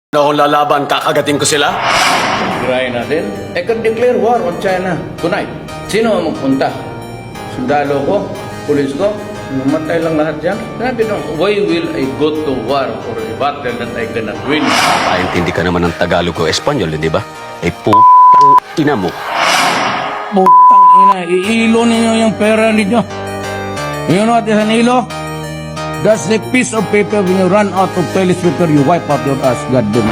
Ano akong lalaban, kakagating ko sila? Try natin. I can declare war on China tonight. Sino ang magpunta? Sundalo ko? Pulis ko? Mamatay lang lahat dyan? Sabi nung, why will I go to war for a battle that I cannot win? Kaintindi ka naman ng Tagalog o Espanyol, hindi ba? Eh, ina mo. Putang ina, iilo ninyo yung pera ninyo. You know what is an ilo? That's the piece of paper when you run out of toilet paper, you wipe out your ass, goddamn.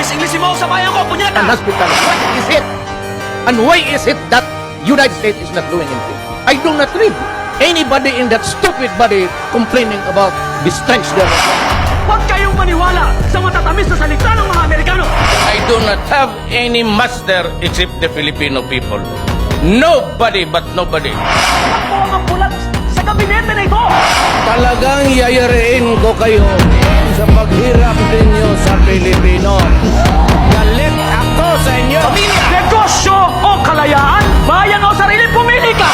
English mo sa bayan ko, punyata! An hospital. What is it? And why is it that United States is not doing anything? I do not read anybody in that stupid body complaining about the strengths there. Huwag kayong maniwala sa matatamis na salita ng mga Amerikano. I do not have any master except the Filipino people. Nobody but nobody. Ako ang ambulat sa gabinete na ito. Talagang yayarin ko kayo sa paghirap ninyo sa Pilipino. Galit ako sa inyo. Negosyo o kalayaan, bayan o sarili, pumili ka.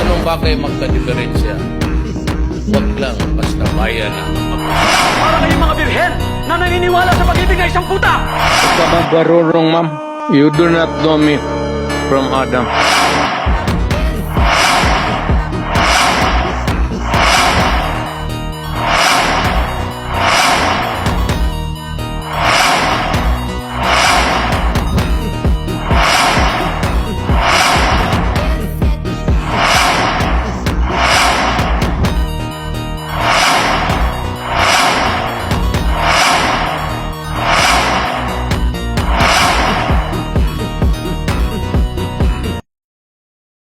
Anong bagay magka-diferensya? Huwag lang basta bayan ang Para kayong mga birhen na naniniwala sa pag-ibig ng isang puta. Huwag ka marunong, ma'am. You do not know me from Adam.